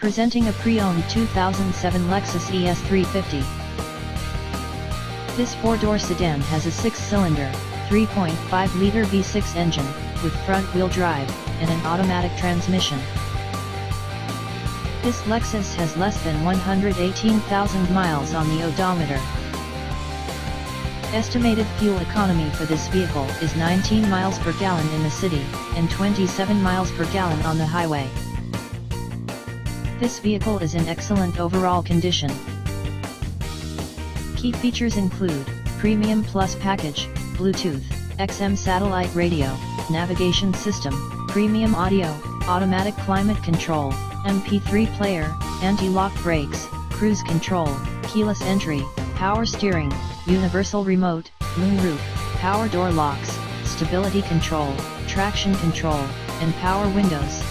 Presenting a pre-owned 2007 Lexus ES 350. This four-door sedan has a six-cylinder, 3.5-liter V6 engine, with front-wheel drive, and an automatic transmission. This Lexus has less than 118,000 miles on the odometer. Estimated fuel economy for this vehicle is 19 miles per gallon in the city, and 27 miles per gallon on the highway. This vehicle is in excellent overall condition. Key features include Premium Plus package, Bluetooth, XM satellite radio, navigation system, premium audio, automatic climate control, MP3 player, anti-lock brakes, cruise control, keyless entry, power steering, universal remote, MoonRoof, power door locks, stability control, traction control, and power windows.